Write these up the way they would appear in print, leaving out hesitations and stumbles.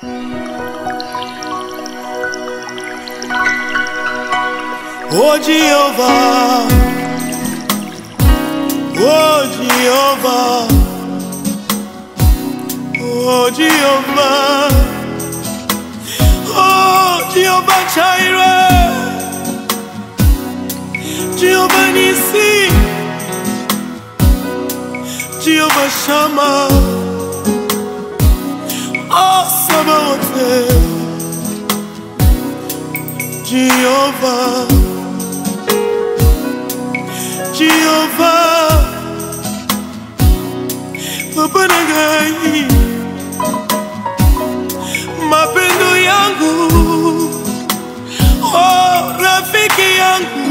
Oh Jehovah, oh Jehovah, oh Jehovah, oh Jehovah Jireh, Jehovah Nissi, Jehovah Shammah, oh Sabaoth, Jehovah. Jehovah, Papa Nagai, mapendo yangu, oh rafiki yangu,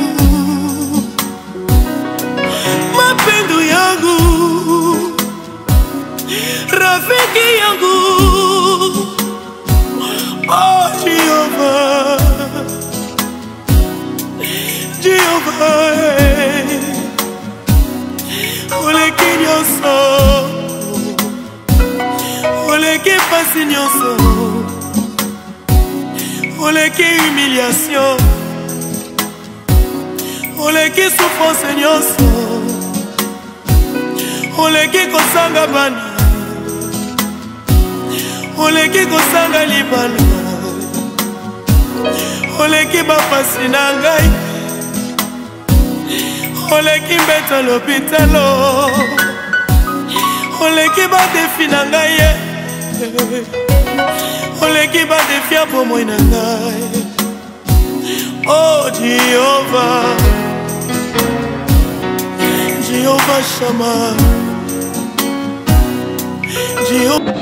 mapendo yangu, rafiki yangu, oh Jehovah, Jehovah. Oleki nyonso, oleki pasi nyonso, oleki humiliation, oleki souffrance nyonso, oleki kosanga bana, oleki kosanga libala, oleki bapasi na ngai. Oleki mbeta l'hôpitalo, oleki ba defi na ngai, oleki ba defi a bomoi na ngai. Oh Jehovah, Jehovah Shammah, Jehovah.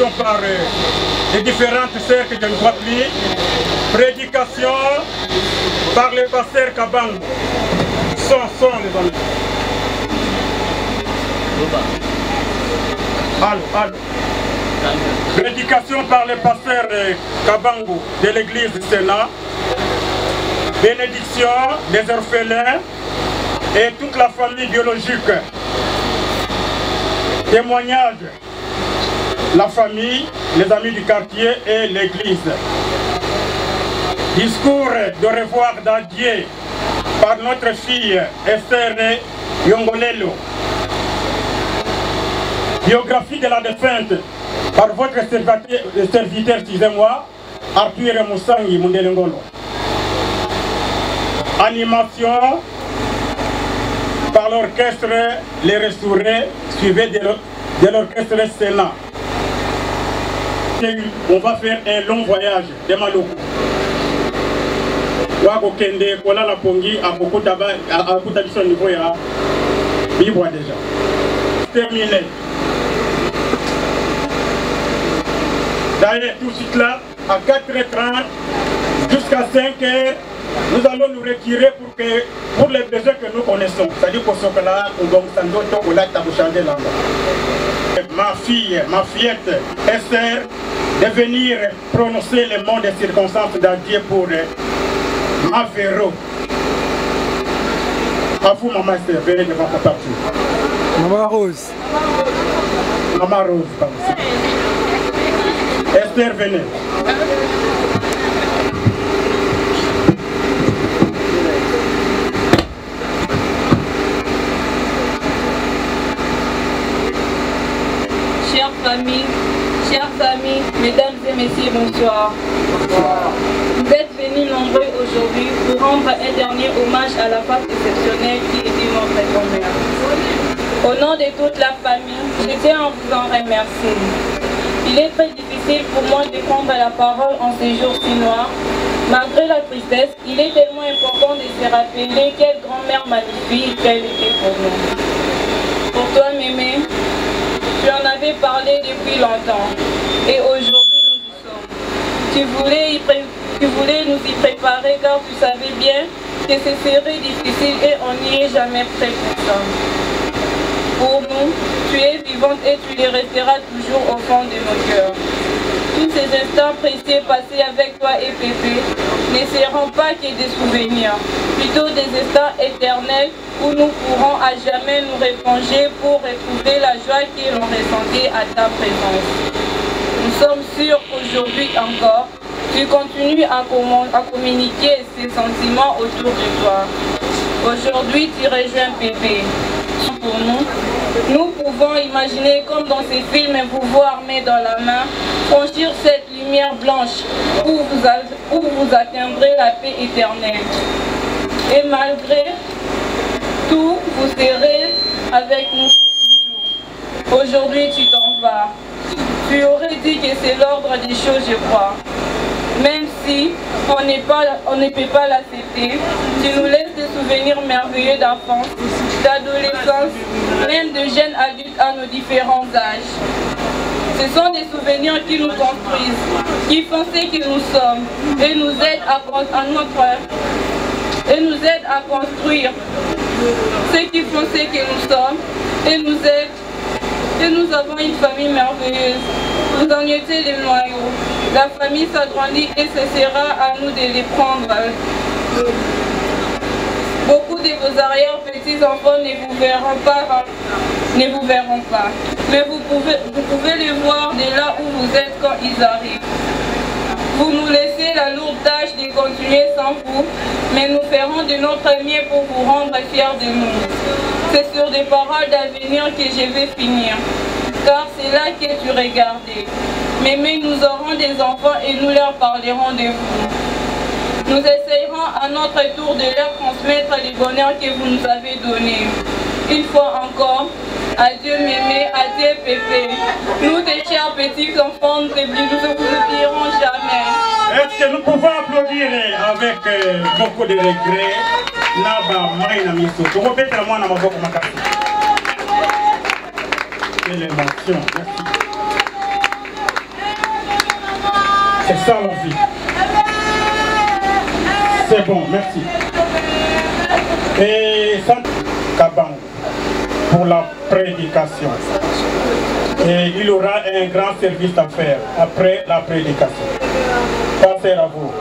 bénédiction par les différentes sœurs que je ne vois plus. Prédication par le pasteur Kabango. Son les amis. Allô. Prédication par le pasteur Kabango de l'église du Sénat. Bénédiction des orphelins et toute la famille biologique. Témoignage, la famille, les amis du quartier et l'église. Discours de revoir d'adieu par notre fille Esther Yongolelo. Biographie de la défunte par votre serviteur, excusez-moi, Arthur Moussangi Mundelengolo. Animation par l'orchestre Les Restaurés, suivi de l'orchestre Sénat. On va faire un long voyage de Maloko. Wako Kende, Kola La Pongi, à beaucoup d'habitants au niveau ya Bibwa déjà. Terminé. D'ailleurs, tout de suite là, à 4h30 jusqu'à 5h, nous allons nous retirer pour les besoins que nous connaissons. C'est-à-dire pour ce que là, on va changer là-bas. Ma fillette Esther, de venir prononcer les mots des circonstances d'adieu pour ma Véro. À vous, maman Esther, venez devant papa. Maman Rose. Maman Rose, pardon. Esther, venez. Chers amis, mesdames et messieurs, bonsoir. Vous êtes venus nombreux aujourd'hui pour rendre un dernier hommage à la femme exceptionnelle qui était notre grand-mère. Au nom de toute la famille, je tiens à vous en remercier. Il est très difficile pour moi de prendre la parole en ces jours si noirs. Malgré la tristesse, il est tellement important de se rappeler quelle grand-mère magnifique qu'elle était pour nous. Pour toi, Mémé, tu en avais parlé depuis longtemps et aujourd'hui nous y sommes. Tu voulais nous y préparer car tu savais bien que ce serait difficile et on n'y est jamais prêt pour ça. Pour nous, tu es vivante et tu le resteras toujours au fond de nos cœurs. Tous ces instants précieux passés avec toi et Pépé ne seront pas que des souvenirs, plutôt des instants éternels où nous pourrons à jamais nous replonger pour retrouver la joie que l'on ressentait à ta présence. Nous sommes sûrs qu'aujourd'hui encore, tu continues à communiquer ces sentiments autour de toi. Aujourd'hui, tu rejoins Pépé. Pour nous pouvons imaginer comme dans ces films vous voir main dans la main, franchir cette lumière blanche où vous atteindrez la paix éternelle. Et malgré tout, vous serez avec nous toujours. Aujourd'hui, tu t'en vas. Tu aurais dit que c'est l'ordre des choses, je crois. Même si on ne peut pas l'accepter, tu nous laisses des souvenirs merveilleux d'enfance, d'adolescence, même de jeunes adultes à nos différents âges. Ce sont des souvenirs qui nous construisent, qui font ce que nous sommes et nous aident à construire ce qui font ce que nous sommes et nous aident. Et nous avons une famille merveilleuse. Vous en étiez les noyaux. La famille s'agrandit et ce sera à nous de les prendre. Beaucoup de vos arrière-petits-enfants ne vous verront pas. Mais vous pouvez les voir de là où vous êtes quand ils arrivent. Vous nous laissez la lourde tâche de continuer sans vous, mais nous ferons de notre mieux pour vous rendre fiers de nous. C'est sur des paroles d'avenir que je vais finir, car c'est là que tu regardais. Mais nous aurons des enfants et nous leur parlerons de vous. Nous essayerons à notre tour de leur transmettre les bonheurs que vous nous avez donnés. Une fois encore, adieu Mémé, adieu Pépé. Nous, tes chers petits enfants, nous ne vous oublierons jamais. Est-ce que nous pouvons applaudir avec beaucoup de regrets Naba Maïna Miso? Pour répéter la main à ma voix comme un. Quelle émotion, merci. C'est ça la vie. C'est bon, merci. Et ça, Kabang, pour la prédication. Et il aura un grand service à faire après la prédication. Passez à vous.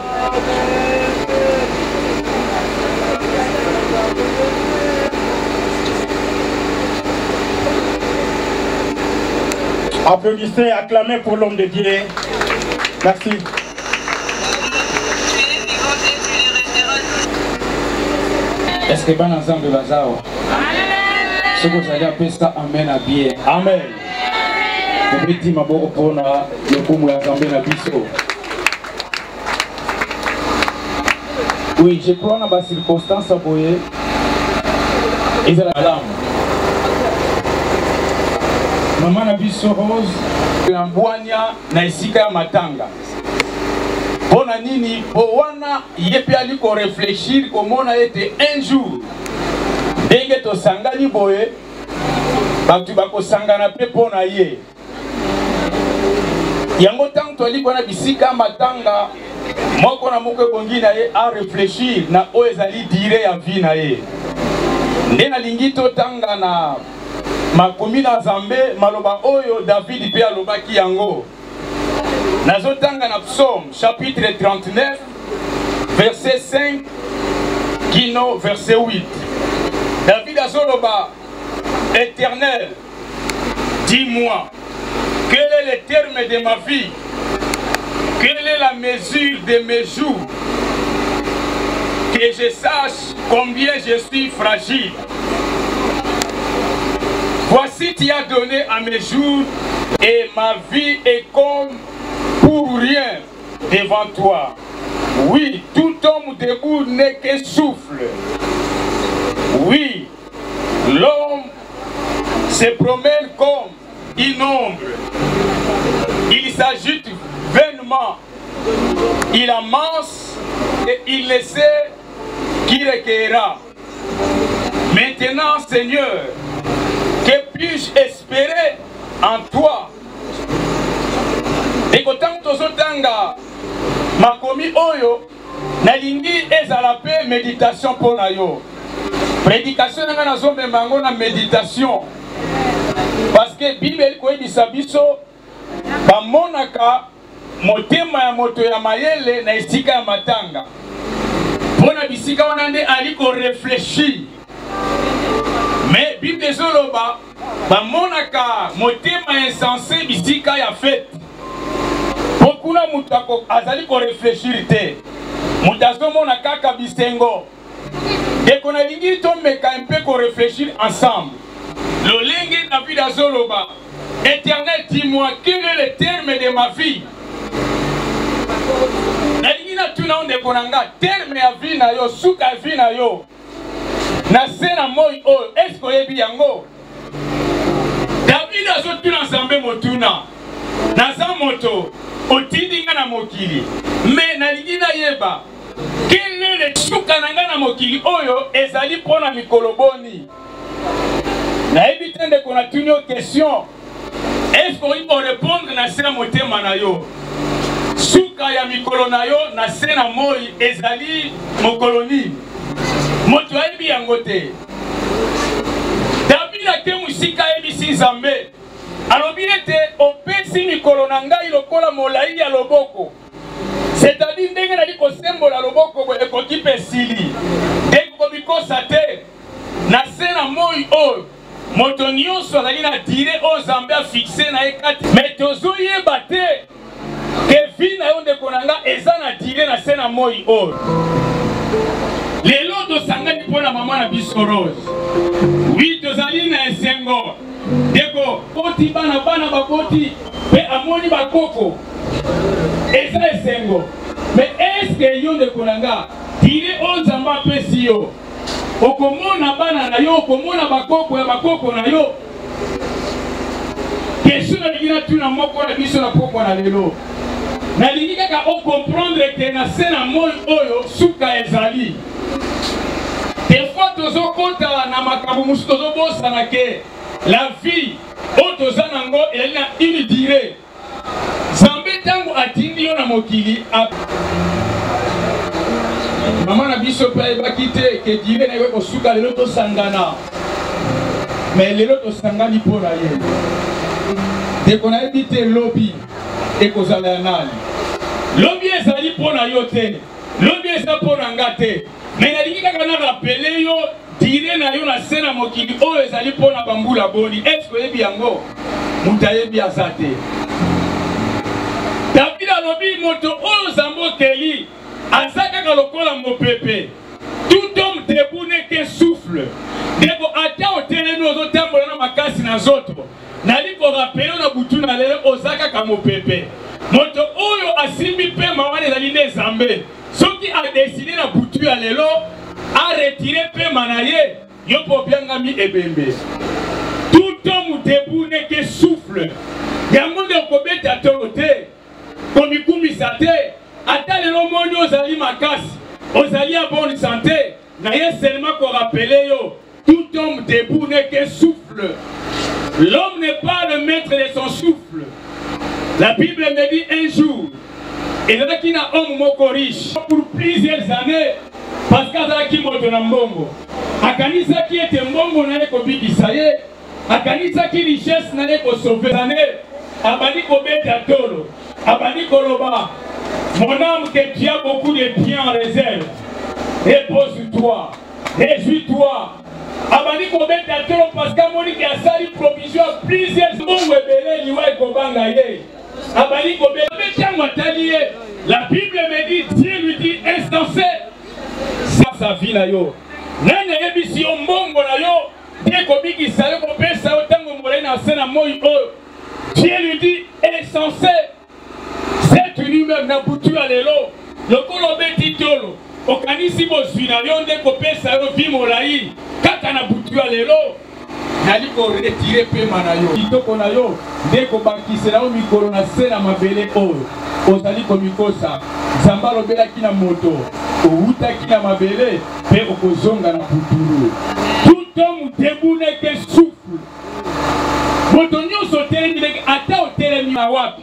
Applaudissez, acclamez pour l'homme de Dieu. Merci. Est-ce que bon ensemble Lazaro? Ce que vous allez appeler ça, amen à bien. Amen. Vous pouvez dire maboko pona le kumu ya zambe na biso. Oui, je prends dans ma circonstance à boyer. Et c'est la lame. Maman na biso rose na mbwanya na isika ya matanga. Pona nini bowana yepe aliko réfléchir komona ete un jour ndenge to sangani boye batu bako sangana pe pona ye. Yango tango to aliko na bisika matanga moko na moko bongi na ye a réfléchir na o ezali dire ya vie na ye. Ndena lingi to tanga na makomi na Zambe maloba oyo David pe alobaki yango. Nazotanga na Psaume chapitre 39 verset 5 kino verset 8. David azoloba: Éternel, dis-moi, quel est le terme de ma vie? Quelle est la mesure de mes jours? Que je sache combien je suis fragile. Voici, tu as donné à mes jours et ma vie est comme pour rien devant toi. Oui, tout homme debout n'est que souffle. Oui, l'homme se promène comme une ombre. Il s'agite vainement. Il amasse et il ne sait qui recueillera. Maintenant, Seigneur, que puis-je espérer en toi? Et quand tozotanga makomi oyo nalingi ezala pe méditation pour na yo. Prédication nanga nazombe mango na méditation. Parce que Bible ko ebisa biso ba monaka motema ya moto ya mayele na esika ya matanga. Pona bisika wana nde aliko réfléchir. Mais Bible zoloba ba monaka motema insensé bisika ya fête. Pokuna mutako azali ko réfléchir te. Mutazo mona kaka bisengo. Et qu'on a dit to meka un peu ko réfléchir ensemble. Le lingue David azoloba: Éternel, dis-moi quel est le terme de ma vie. Na lingina tuna onde konanga terme ya vie na yo, suka vie na yo. Na sena moi o esko yebi yango. David azotuna nzambe motuna. Naza moto otindinga na mokili. Mais na lingina yeba quel est le suka nanga na mokili oyo ezali pona mikolo boni. Na ebitende qu'on a tenu aux questions. Est-ce qu'on peut répondre na sena motema na yo? Suka ya mikolo na yo na sena moi ezali mokoloni. Moto ebi yango te. David ake musika ebisi Nzambe. Alobi ete opesi mikolo na ngai lokola molai ya loboko. C'est-à-dire ndenge na liko sembola loboko bo ekoki pesili. Ndenge ko bikosa te. Na sena moi oyo moto nyonso azali na dire oyo Nzambe a fixe na ye kati. Mais tozoyeba te ke vi na yo ndeko na nga eza na dire na sena moi oyo. Lelo tosangani mpona mama na biso Rose. Oui, tozali na esengo. Deko oti bana bakoti pe amoni bakoko. Eza esengo. Mais est-ce que yo ndeko na nga dire oyo Nzambe apesi yo? Okomona bana na yo, okomona bakoko ya bakoko na yo. Question na lingina tuna moko na biso na poko na lelo. Na lingi kaka o comprendre que na sena moi oyo suka ezali. Des fois tozo kota na makambo musu tozo bosa na ke la vie o toza nango elali na une durée. Nzambe tango atindi yo na mokili mama na biso pe ayebaki te ke dire na ye kosuka lelo tosangana mais lelo tosangani mpo na ye ndeko nayebi te lobi ekozala ya nani lobi ezali mpo na yo te lobi eza mpo na nga te mais nalingi kaka na rapele yo dire na yo na se na mokili oyo ezali mpo na bambula boni eske oyebi yango moto ayebi aza te David alobi moto oyo Nzambe okeli aza kaka lokola mopepe tout homme debout n'est qu'un souffle ndeko ata otelemi ozotambola na makasi na zoto nali korapele na butu na lelo oza kaka mopepe moto oyo asimbi mpe mawana ezali nde Nzambe soki adeside na butu ya lelo aretire pema na ye yo mpo obiangami ebembe tout homme debout n'est qu'un souffle yango nde okobeta tolo te komikumisa te ata lelo moni ozali makasi ozali ya bonne santé na ye seulement korapele yo tout homme debout n'est qu'un souffle. L'homme n'est pas le maître de son souffle. La Bible me dit un jour et là qui n'a homme moko riche pour plusieurs années parce qu'azalaki moto na mbongo akanisaki ete mbongo na ye kobikisa ye akanisaki richesse na ye kosauve année abandi kobeta tolo abandi koloba mon âme que tu as beaucoup de biens en réserve repose-toi réjouis-toi abandi kobeta tolo parce qu'amoni ki asali provision à plusieurs mbongo ebele liwa ekobanga ye abandi kobeta ntango atali ye la Bible me dit Dieu lui dit insensé sa vie na yo nani ayebisi yo mbongo na yo Dieu kobikisa yo kopesa yo ntango molai na se na moi oyo Dieu lui dit insensé c'est lui-même na butu ya lelo lokola obeti tolo okanisi bozwi na yo nde kopesa yo vi molai kaka na butu ya lelo nali koretire pema na yo kitoko na yo nde kobakisela yo mikolo na se na mabele oyo ozali komikosa Nzambe alobelaki na moto outaki na mabele mpe okozonga na butulu tout homme debout n'est qu'un souffle moto nyonso otelemi ndenge ata otelemi na wapi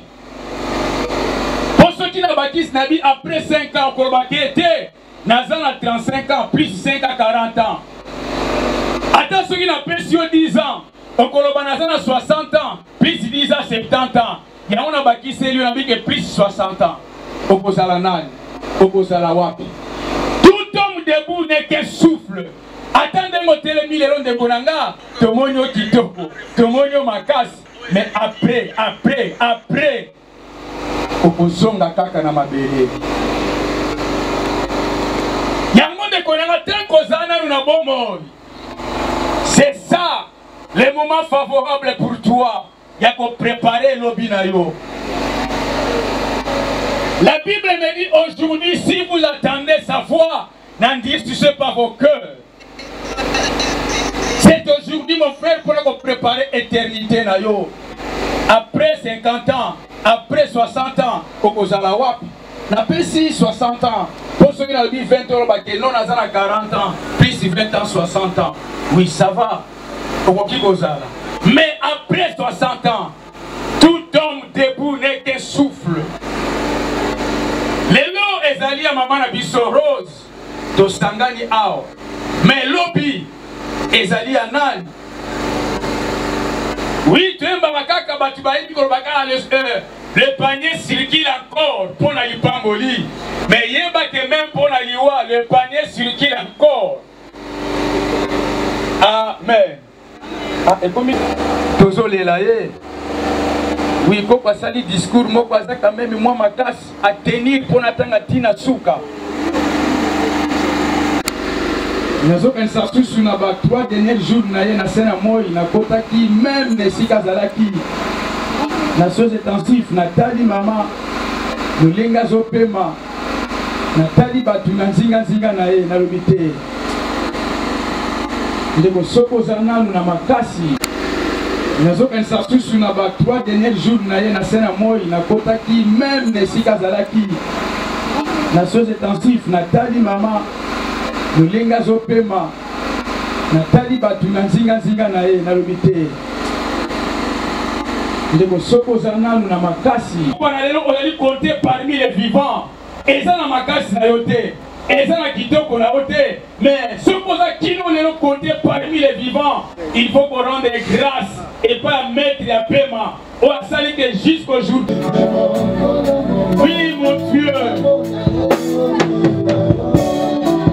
po soki na bakisi na bi après 5 ans okolobaki ete naza na 35 ans plus 5 à 40 ans ata soki napesi yo 10 ans okoloba naza na 60 ans plus 10 à 70 ans yango na bakiseli yo nabike plus 60 ans okozala nani okozala wapi tout homme debout n'est qu'un souffle ata ndenge otelemi lelo ndeko na nga tomoni yo kitoko tomoni yo makasi mais après okozonga kaka na mabele yango ndeko na nga tant kozala nanu na bomoi c'est ça le moment favorable pour toi ya ko préparer lobi na yo. La Bible me dit aujourd'hui, si vous attendez sa voix, n'endurcissez pas vos cœurs. C'est aujourd'hui, mon frère, pour nous préparer l'éternité. Après 50 ans, après 60 ans, Kokozala Wapi, n'a pas si 60 ans. Pour ceux qui ont dit 20 ans, non, on a 40 ans, plus 20 ans, 60 ans. Oui, ça va. Mais après 60 ans, tout homme debout n'est qu'un souffle. Lelo ezali ya mama na biso Rose to sangani ao mais lobi ezali ya nani. Oui, tu aimes kaka batu bayebi ko bakala le panier circule encore pour na lipamboli mais yeba que même pour na liwa le panier circule encore. Amen. Et comme tozolela ye oui, quand on sali discours, moi quand même moi ma casse à tenir pour n'attendre tina souka. Nous avons un sartus sur la bas 3 derniers jours na sena moi na kota qui même ne sikazalaki na chose intensif Nathalie maman nous lenga zopema Nathalie batu na nzinga na ye na lobité. Ndeko soko zana na makasi. Nous avons un sartus sur la bas 3 derniers jours na sena moi na kota qui même ne sikazalaki na chose intensif Nathalie maman nous lenga zopema Nathalie batu na nzinga na ye na lobité. ndeko soko zananu na makasi wana lelo oyali compter parmi les vivants eza na makasi na yote eza na kitoko na yote mais soko za kino lelo compter parmi les vivants il faut qu'on rende grâce et pas mettre la paiement on a sali que jusqu'au jour oui mon Dieu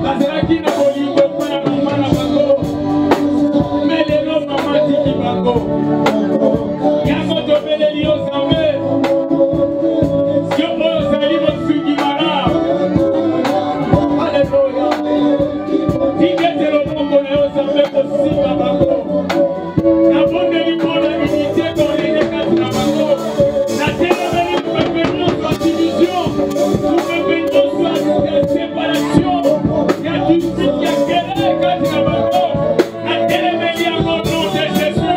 bazela kino bolingo mpona mama na bango mais lelo mama tiki bango yango tobeleli yo Nzambe yo oyo ozali mosungi malamu alleluya tingete loboko na yo Nzambe kosimba bango nabondeli mpona unité kolenge kati na bango natelemeli mopepe nyonso ya division mopepe nyonso ya séparation ya dusiki ya kelele kati na bango natelemeli yango nom de Jésus.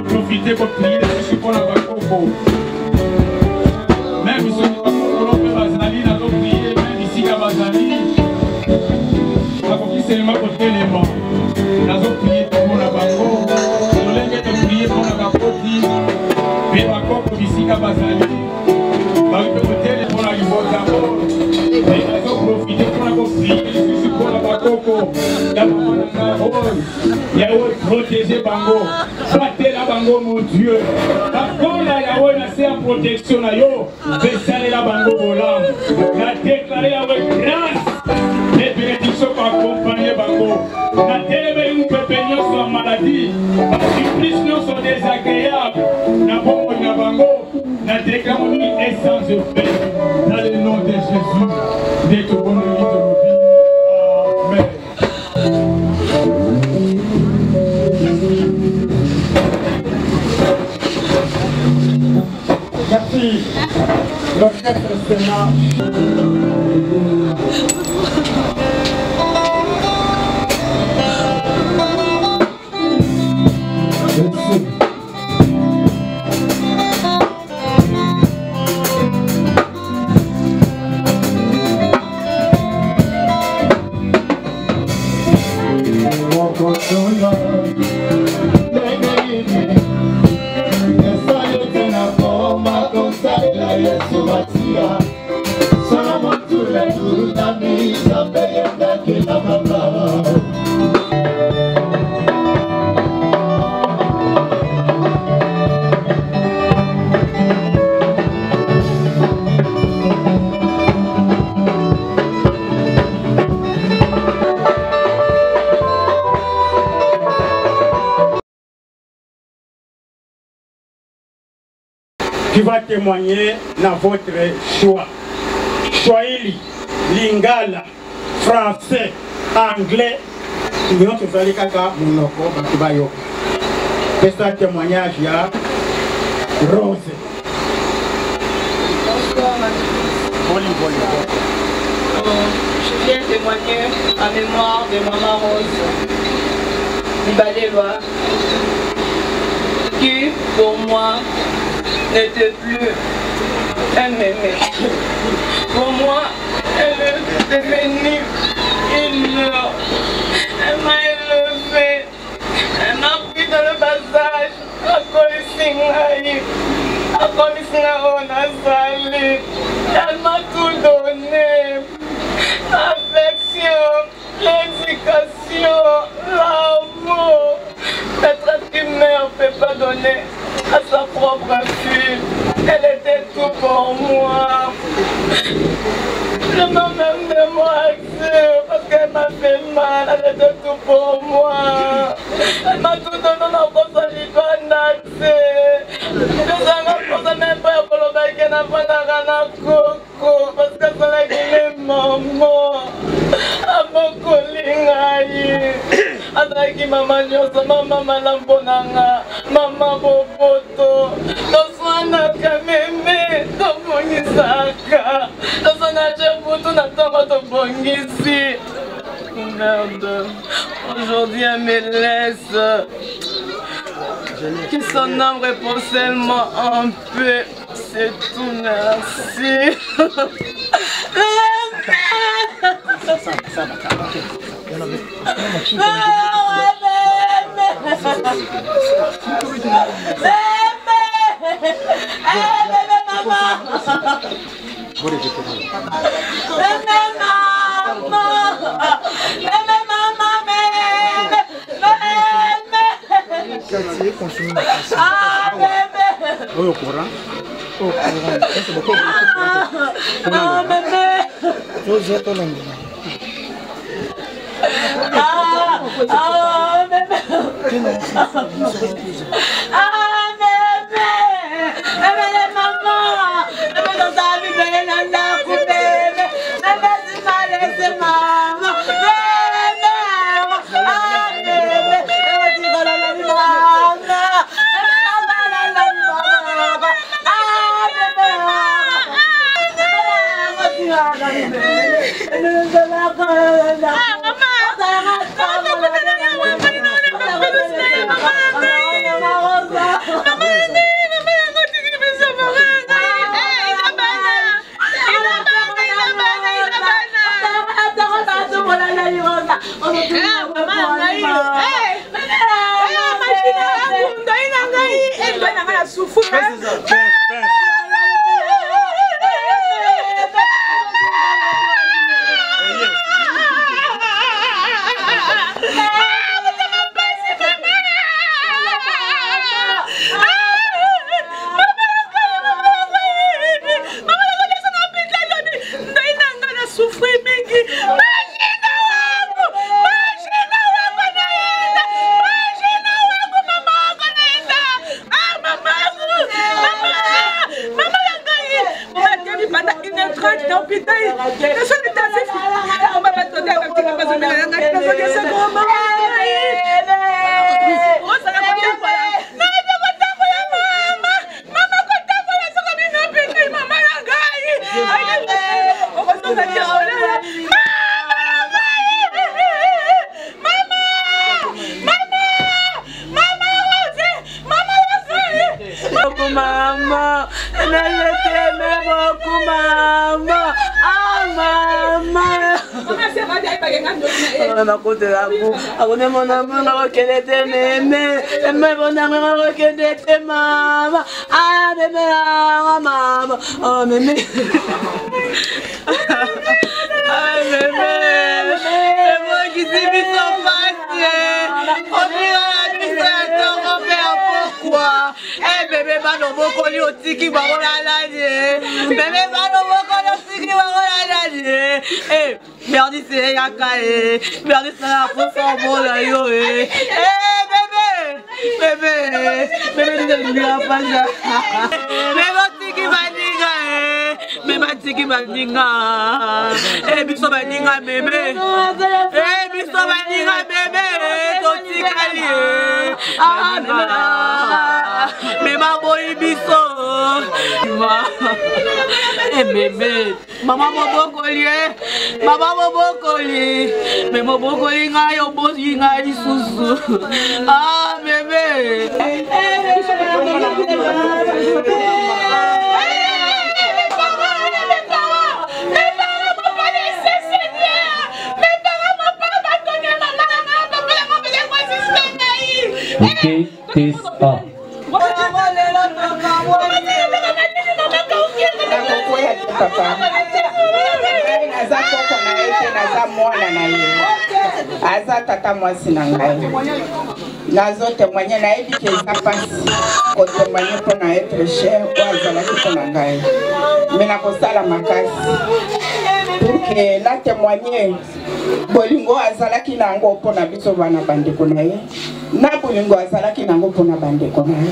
Profiter pour la Rose, Yahweh protéger Bango, battre la Bango mon Dieu. Quand la Yahweh n'a pas protection na yo, baisser la Bango volant, la déclarer avec grâce, les bénédictions pour accompagner Bango. La télé une pépinière sur la maladie, parce que plus nous sont désagréables, na Bango na Bango, la déclaration est sans effet. Dans le nom de Jésus, d'être bon de nos vies. Amen. Merci. L'orchestre Sénat. Qui va témoigner dans votre choix. Swahili, Lingala, français, anglais, nous tous allés kaka monoko bakibayo. C'est un témoignage ya Rose. Bonsoir je viens témoigner en mémoire de Maman Rose Libadelwa, qui pour moi n'était plus un mémé. Pour moi, elle est devenue une mère. Elle m'a élevée. Elle m'a pris dans le passage. À Colisingaï. À Colisingaï. Elle m'a tout donné. L'affection, l'éducation, l'amour. Peut-être qu'une mère ne peut pas donner à sa propre fille. Elle était tout pour moi. Je m'en même de moi parce qu'elle m'a fait mal. Elle était tout pour moi. Elle m'a tout donné dans la libanase. Je ne même pas pour le qu'elle n'a pas de coco parce que c'est la guinée maman. À mon colingaï. Azaki mama nyoso mama malambonanga mama boboto toswana kameme tobongisaka toswana chebutu na ntongo tobongisi. Merde, aujourd'hui elle me laisse. Que son âme repose seulement en paix. C'est tout, merci. Au courant. beaucoup, maman. Je t'aimais beaucoup, maman. Ah, maman. Maman, côté la boue. Abonnez mon amour, reconnaît tes mémés. Mais mon amour, reconnaît tes maman. Ah, mémé, ah, maman. Oh, mémé. Ah, mémé. C'est moi qui suis mis son papier. On dira la mission, on fait pourquoi. Eh, bébé, va dans mon colis au tiki, va on la lanier. Bébé, va dans mon colis au tiki, va on la lanier. Eh, merde, c'est Yakae. Merde, c'est la fausse en bon là, yo. Eh, bébé. Bébé, bébé, tu ne l'as pas ça. Mais mon tiki va niga, mais ma tiki va niga. Eh, biso va niga, bébé. Eh, biso va niga, bébé. Ton tiki allié. Ah, mais ma boy biso. Eh, bébé. Maman bobo collier. Maman bobo collier. Mais mon bobo collier, il y a un beau isusu. Ah, bébé. Ok, tes A. Aza tata mwasi na ngai nazo témoigner na yebi ke eza pasi ko témoigner pour na être cher o azalaki po na ngai mais na kosala makasi pour que na témoigner bolingo azalaki na yango po na biso bana bandeko na ye na bolingo azalaki na yango po na bandeko na ye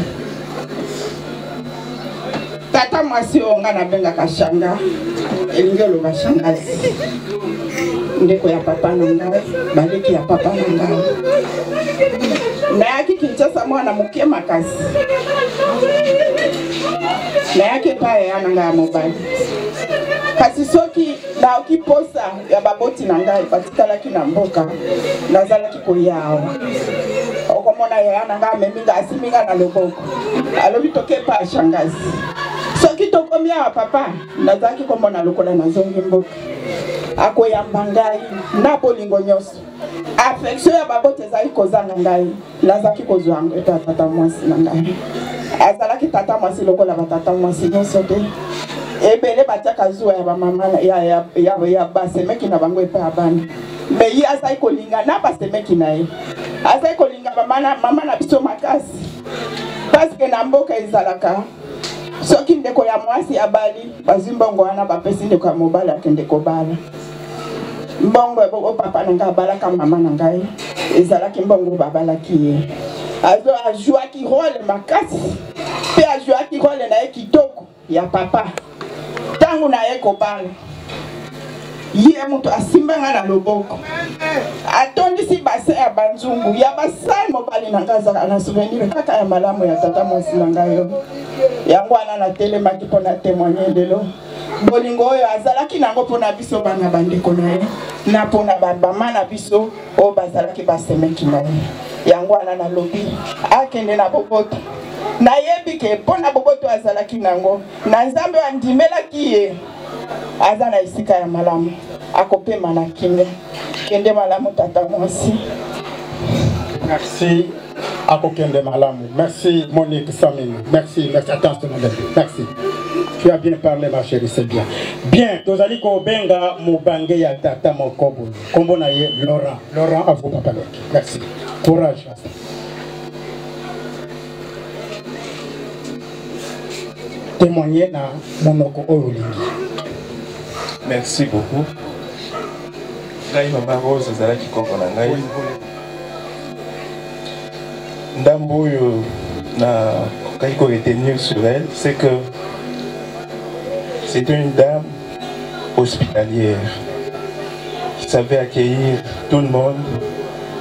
tata mwasi oyo nga nabengaka shanga elingi oloba shangazi ndeko ya papa na ngai baleki ya papa na ngai nayaki Kinshasa mwana moke makasi nayaki epai ya na ngai ya mobali kasi soki naoki posa ya baboti na ngai batikalaki na mboka nazalaki koya awa okomona yaya na ngai ameminga asiminga na loboko alobi toke epai ya shangazi soki tokomi awa papa nazalaki komona lokola nazongi mboka akoyamba ngai na bolingo nyonso affection ya babote ezali kozanga ngai nazalaki kozwa yango epai ya tata mwasi na ngai azalaki tata mwasi lokola batata mwasi nyonso te ebele batiaka zuwa ya bamama ya basemeki na bango epai ya bana me ye azali kolinga na basemeki na ye azali kolinga mama na biso makasi paske na mboka ezalaka soki ndeko ya mwasi abali bazwi mbongo wana bapesi ndeko ya mobali akende kobala mbongo o papa na ngai abalaka mama na ngai ezalaki mbongo babalaki ye ajuaki role makasi mpe ajuaki role na ye kitoko ya papa ntango na ye kobala ye moto asimbanga na loboko atondisi basin ya banzungu ya basali mobali na ngai azalaka na souvenir kaka ya malamu ya tata mwasi na ngai yo yango wana natelemaki mpo na témoigner lelo bolingo oyo azalaki nango mpo na biso bana bandeko na ye na mpo na bamama na biso oyo bazalaki basemeki na ye yango wana nalobi akende na boboto nayebi ke mpo na boboto azalaki nango na nzambe andimelaki ye aza na esika ya malamu akopema na kimia kende malamu tata mwasi. Merci akokende malamu. Merci Monique Samini. Merci, merci. Attention, merci. Tu as bien parlé ma chérie, c'est bien. Bien, tozali ko benga mubange ya tata mokobo. Kombo na ye Laurent. Laurent à vous papa. Merci. Courage. Témoigner na monoko oyolingi. Merci beaucoup. Ngai mama Rose azalaki koko na ngai. Ndambo oyo na kaiko retenir sur elle, c'est que c'était une dame hospitalière qui savait accueillir tout le monde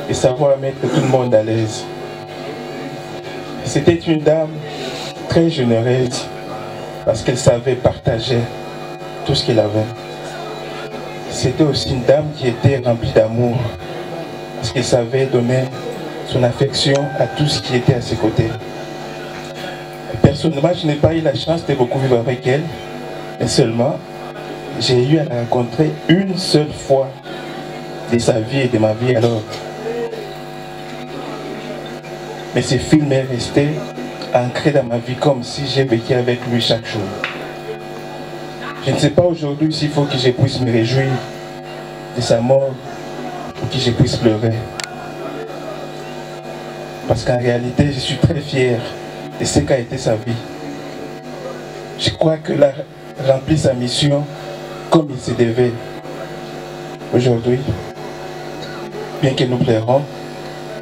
et savoir mettre tout le monde à l'aise. C'était une dame très généreuse parce qu'elle savait partager tout ce qu'elle avait. C'était aussi une dame qui était remplie d'amour parce qu'elle savait donner son affection à tout ce qui était à ses côtés. Personnellement, je n'ai pas eu la chance de beaucoup vivre avec elle, mais seulement j'ai eu à la rencontrer une seule fois de sa vie et de ma vie alors. Mais ce film est resté ancré dans ma vie comme si j'ai vécu avec lui chaque jour. Je ne sais pas aujourd'hui s'il faut que je puisse me réjouir de sa mort ou que je puisse pleurer. Parce qu'en réalité, je suis très fier de ce qu'a été sa vie. Je crois qu'elle a rempli sa mission comme il se devait. Aujourd'hui, bien que nous pleurons,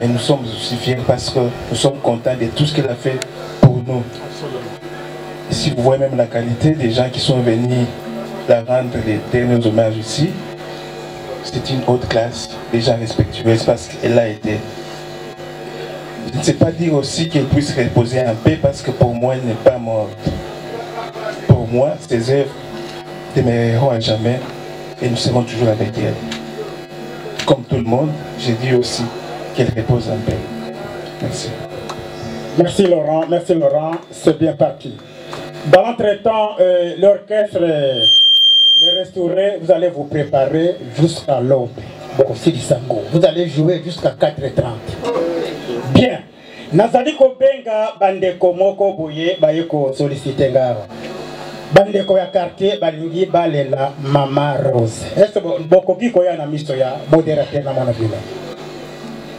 et nous sommes aussi fiers parce que nous sommes contents de tout ce qu'elle a fait pour nous. Et si vous voyez même la qualité des gens qui sont venus la rendre les derniers hommages ici, c'est une haute classe, des gens respectueux parce qu'elle a été. Je ne sais pas dire aussi qu'elle puisse reposer en paix parce que pour moi, elle n'est pas morte. Pour moi, ses œuvres demeureront à jamais et nous serons toujours avec elle. Comme tout le monde, j'ai dit aussi qu'elle repose en paix. Merci. Merci Laurent, c'est bien parti. Dans l'entretemps, l'orchestre est restauré, vous allez vous préparer jusqu'à l'aube. Vous allez jouer jusqu'à 4h30. Bien. Nazali kobenga bandeko moko boye bayeko solliciter ngaro. Bandeko ya quartier balingi balela Mama Rose. Est-ce que bokoki koya na miso ya modérateur na mona bino?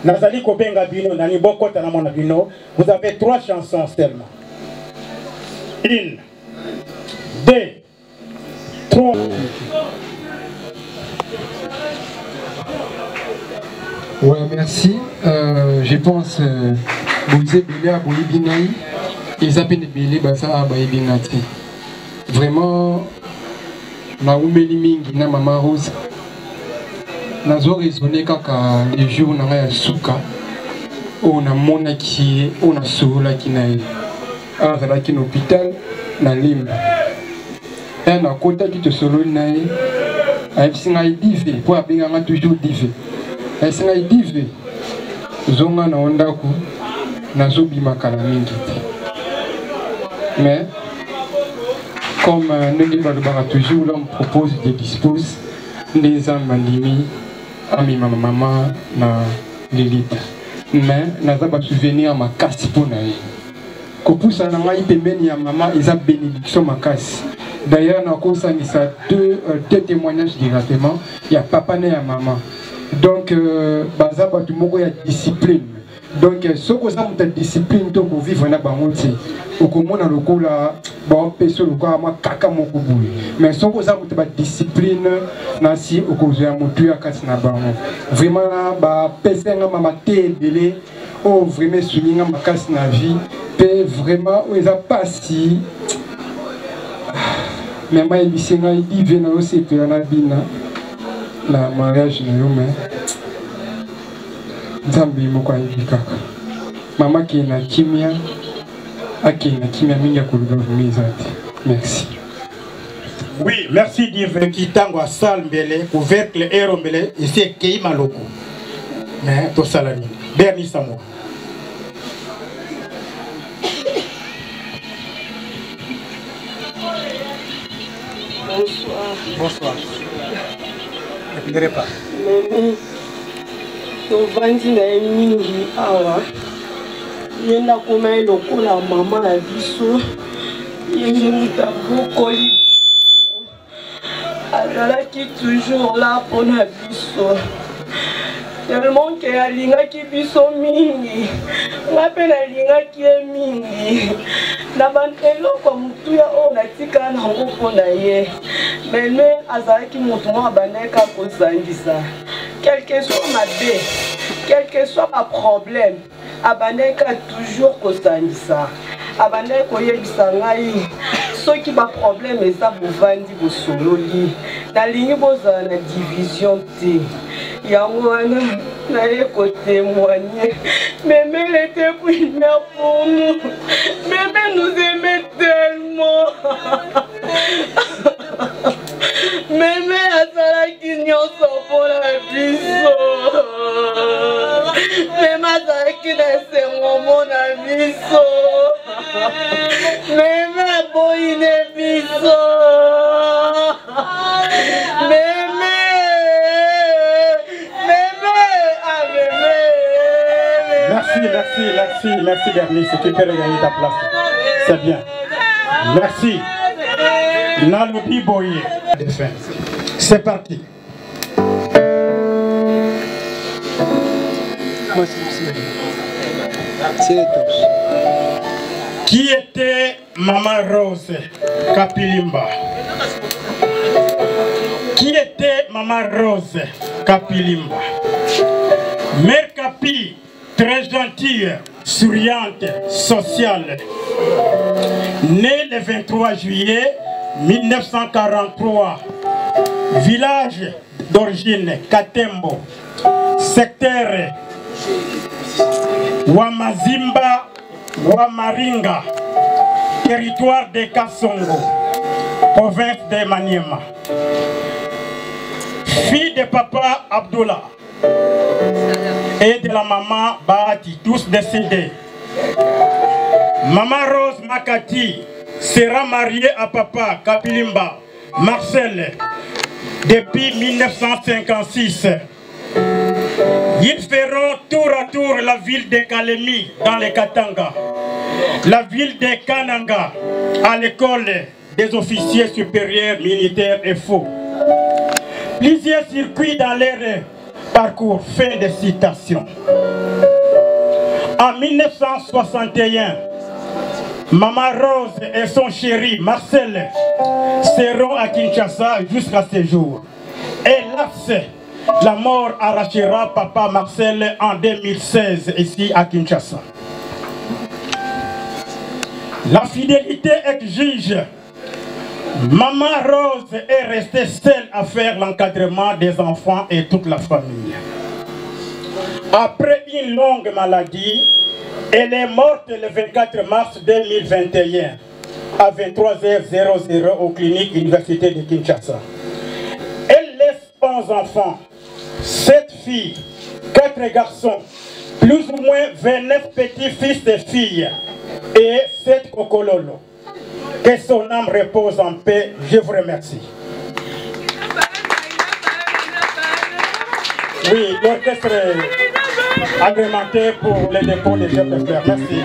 Nazali kobenga bino nani bokota na mona bino. Vous avez 3 chansons seulement. 1, 2, 3. Ouais, merci. Je pense vous êtes belé à Boyibinaï et ça peut être belé à Boyibinati. Vraiment, na umeli mingi na Mama Rose. Nazo raisonné kaka les jours na ya suka. On a mona qui on a sola qui na azala ki hôpital na Limba. Et na kota qui te solo na a singa dive pour abenga toujours dive. Et singa dive zonga na ondaku nazo bimaka na mingi. Mais comme nous avons toujours, on propose des disposes les amandimi à mi maman na Lilith. Mais nous avons souvenir à ma casse pour naï. Kopusa na ngai pembeni ya maman ils a bénédiction ma casse. D'ailleurs na kosa ni ça deux témoignages directement il y a papa et ya maman. Donc baza batu moko ya discipline. Donc ce que ça monte discipline to pour vivre na bangote. Okomona lokola ba peso lokola ma kaka moko boui. Mais ce que ça monte ba discipline na si okozo ya motu ya kasi na bango. Vraiment ba pesenga mama te belé o vraiment souligner ma kasi na vie pe vraiment o eza pasi. Mais ma ebisenga idi vena o sepe na bina na mariage na yo mais Zambi moko ayibi kaka. Mama qui na kimia akina kimia mingi ya kuluga vumizati. Merci. Oui, merci Dieu qui tango à salle mbele couvercle ero mbele ici kei maloko. Mais to salani. Berni Samo. Bonsoir. Bonsoir. Ne plairai pas. Tovandi na mingi awa yenda koma lokola mama na biso yenge mutabokoli azalaki toujours là pour na biso tellement que alingaki biso mingi nga mpe nalingaki ye mingi na eloko motuya oyo natikala nango mpo na ye meme azalaki motu moko abandaka kozangisa quel que soit ma bé, quel que soit ma problème, abandeka toujours kosangisa. Abandeka koyebisa ngai soki ba problème eza bovandi bosololi. Nalingi bozala na division te. Yango wana naye kotémoigner. Mémé était une mère pour nous. Mémé nous aimait tellement. Mémé azalaki nyonso mpona biso. Mémé azalaki na esengo mona biso. Merci Bernice, tu peux regagner ta place. C'est bien. Merci. Nalobi Boye. C'est parti. Qui était Maman Rose Kapilimba? Qui était Maman Rose Kapilimba? Mère Kapi, très gentille, souriante, sociale. Née le 23 juillet 1943, village d'origine Katembo, secteur Wamazimba, Wamaringa, territoire de Kasongo, province de Maniema. Fille de papa Abdullah et de la maman Bahati, tous décédés. Maman Rose Makati sera mariée à papa Kapilimba Marcel depuis 1956. Ils feront tour à tour la ville de Kalemi dans les Katanga, la ville de Kananga à l'école des officiers supérieurs militaires et faux. Plusieurs circuits dans leur parcours. Fin de citation. En 1961, Maman Rose et son chéri Marcel seront à Kinshasa jusqu'à ce jour. Hélas, la mort arrachera papa Marcel en 2016 ici à Kinshasa. La fidélité exige. Maman Rose est restée seule à faire l'encadrement des enfants et toute la famille. Après une longue maladie, elle est morte le 24 mars 2021 à 23h00 aux cliniques Université de Kinshasa. Elle laisse 11 enfants, 7 filles, 4 garçons, plus ou moins 29 petits-fils et filles et 7 cocololo. Que son âme repose en paix, je vous remercie. Oui, l'orchestre est agrémenté pour les dépôts des jeunes de fleurs. Merci.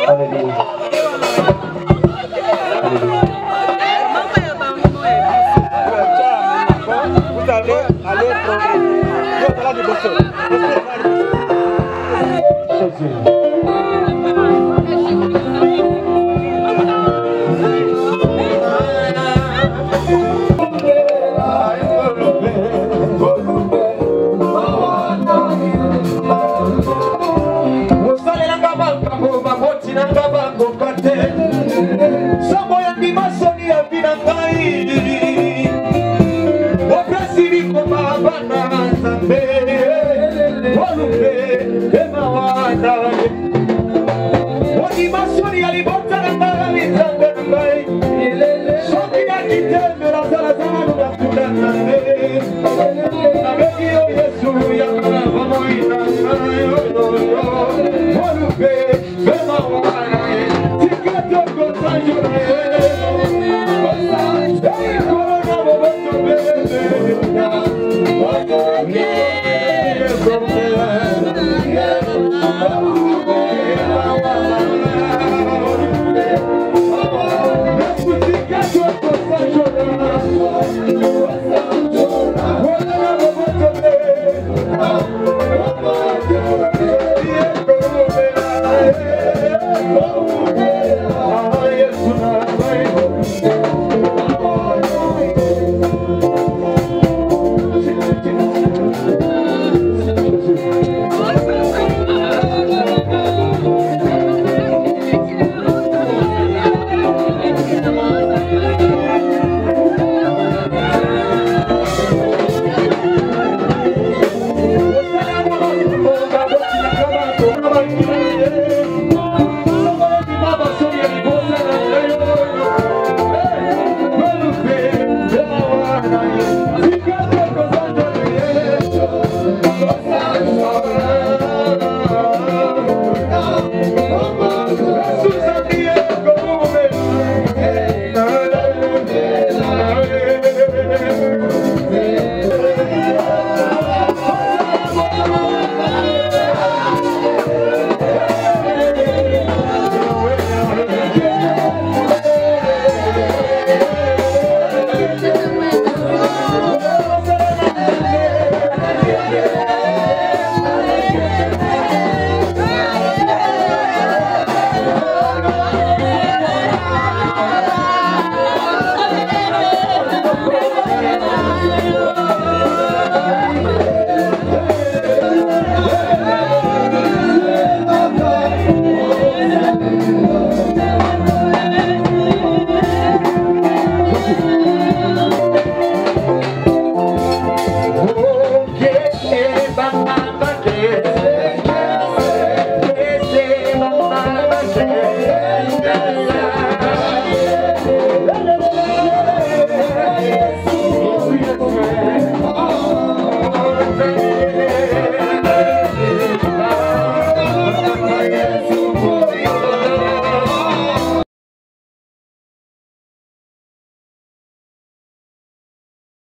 Avec Oh,